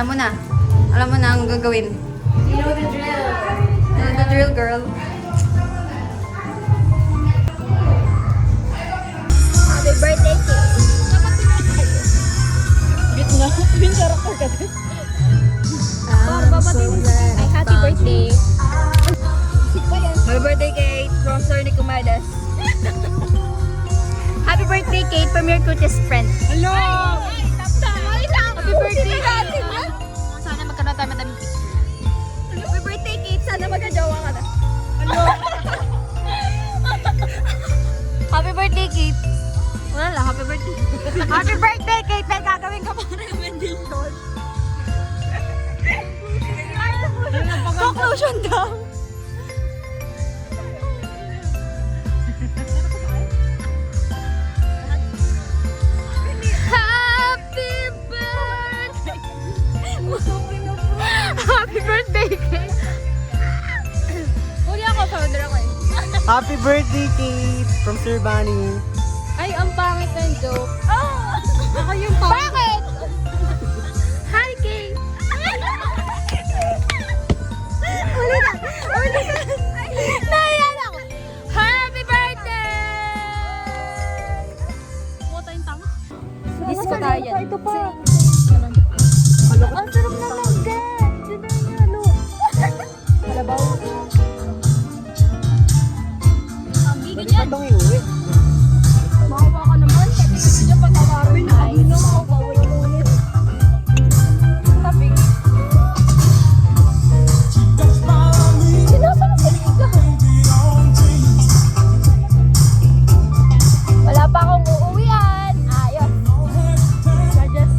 Alam mo na. Alam mo na ang gagawin. You know the drill. You know the drill, girl. Happy birthday, Kate. Bit na. Bin karakter ka din. Ay, happy birthday. Happy birthday, Kate. From Sir Nicomedes. Happy birthday, Kate, from your cutest friend. Hello! Happy birthday, Kate. Sana magkaroon tayo madaming picture. Happy birthday, Kate. Sana magkajowa ka na. Happy birthday, Kate. Wala lang, happy birthday. Happy birthday, Kate. May gagawin ka pa rin Mendelssohn. Conclusion daw. Happy birthday. Happy birthday, Kate. Huli ako, founder ako eh. Happy birthday, Kate! From Sir Bunny. Ay, ang pangit ng joke. Ako yung bakit? Hi, Kate. Ulit. Naiyan ako. Happy birthday! Puta yung tama. Disco tayo yan. Ito pa. Ang sarap ng langga. Diyan na yung halo. Kalabaw. Ang gigil yan. Bang iuwi? Makawa ka naman. Kasi hindi niya patawarin. Ay, no, makawa yung ulit. Taping. Sinasama si Liga. Wala pa akong uuwian. Ayos. Just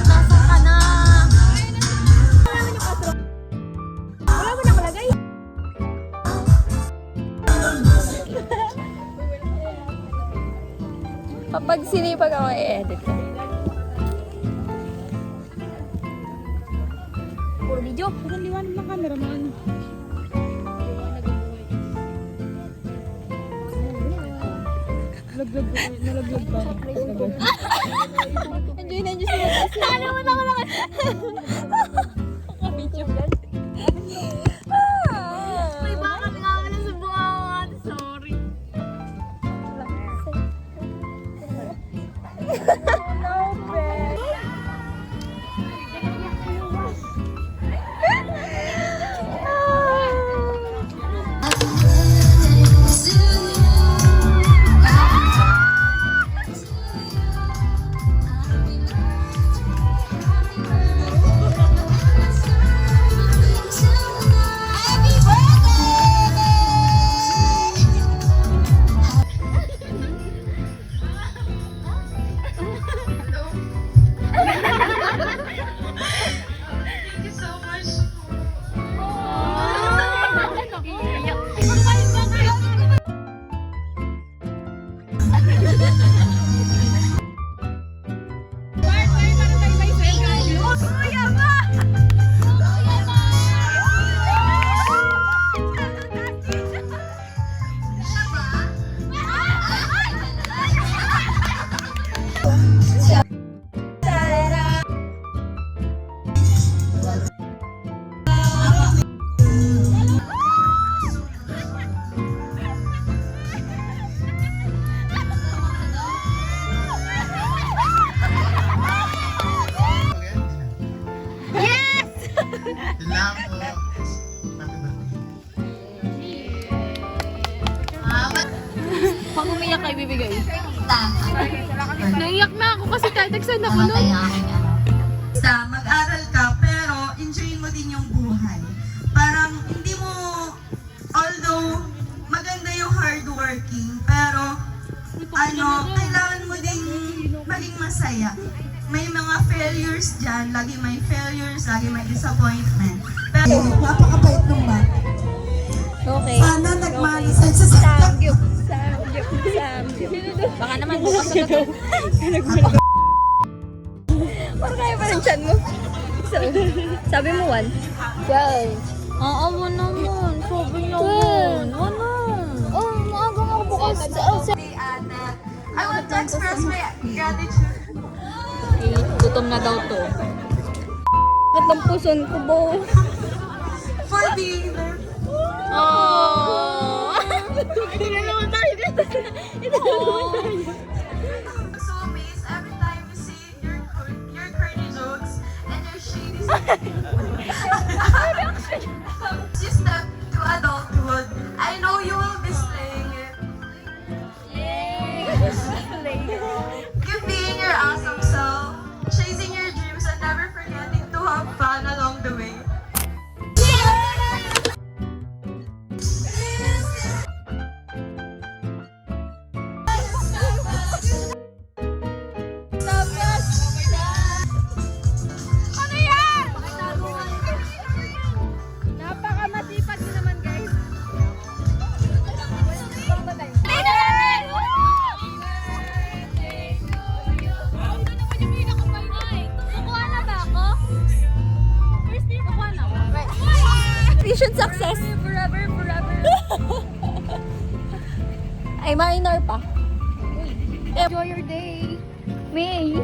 nasa ka na. Wala mo nakalagay. Kapag sinipag ako, i-edit ko. Puro video. Ang liwanag ng cameraman. Nalaglag ba? Enjoy na enjoy sila. Ano mo na ako lang. Video yan. May baka nga wala sa bunga. Sorry. No, babe. Pag umiyak ka, ibibigay. Naiyak na ako kasi kahit nagsan ako nun. Mag-aral ka, pero enjoy mo din yung buhay. Parang hindi mo, although maganda yung hardworking, pero kailangan mo din maging masaya. May mga failures dyan, lagi may failures, lagi may disappointment. Pero napakabait nung bata. Okay. Sana nagmanisan sa Samgyup. Samgyup. Samgyup. Baka naman bukas na to. Parang kaya pa rin chan mo. So, sabi mo 1. 12. Oo, mo naman. Sabi naman. Ano? Oh, maagang ako bukas. I want to express my gratitude. Gutom na daw to. Katampusan ko ba? For being there. Oh! I'm so amazed every time you see your corny jokes and your shady stuff. You step to adulthood. I know you will be slaying it. You being your awesome self, chasing your dreams and never forgetting to have fun along the way. Ano yan? Napakamasipag nyo naman, guys. Play na namin! Kukuha na ba ako? First day, kukuha na ako. Mission success. Forever, forever. Ay, minor pa. Enjoy your day. May.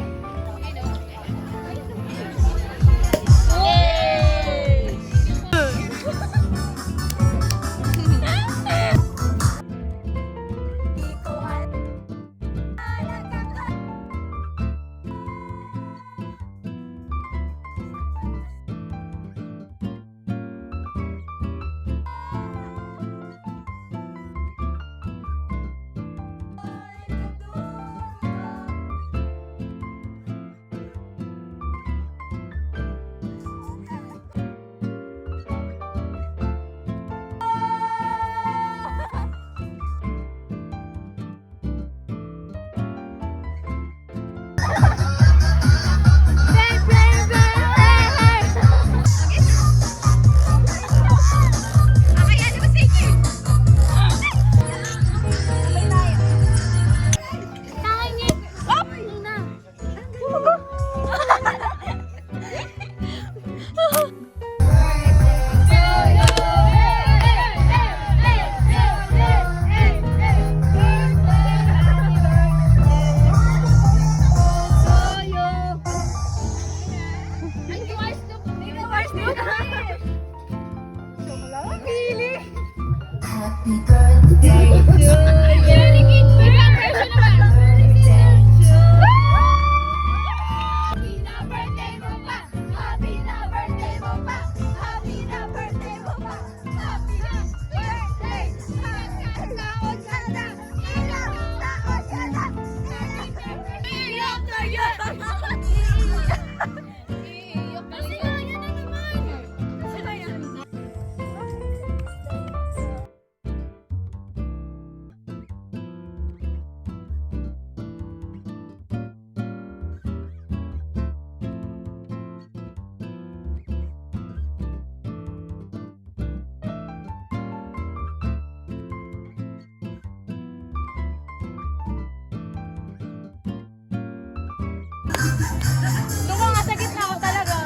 Doon ka nga sa gitna ko talaga.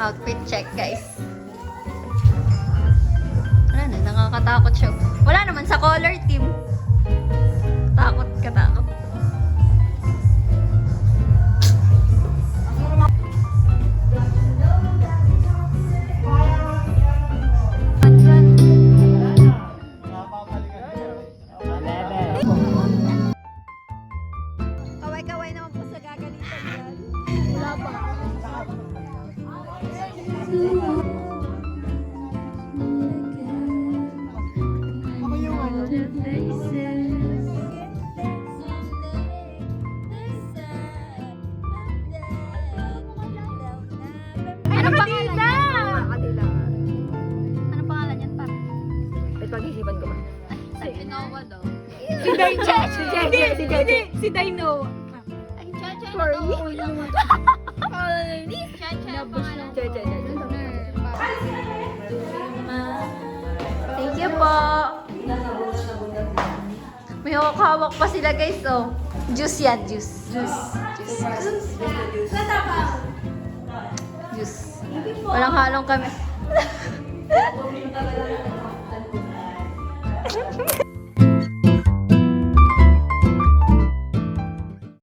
Outfit check, guys. Wala na, nakakatakot siya. Wala naman sa color team. Takot ka, takot. Kaway-kaway naman po sa gagalitan yan. Wala ba? Anong pangalan niya? Anong pangalan yan, pa? Pag-isipan ko ba? Si Noah daw. Si Dino. Si Dino. Ay, Sorry. Denise. Nabush lang. Thank you po. May hawak-hawak pa sila guys, oh. Juice yan, juice. Juice. Walang halong kami.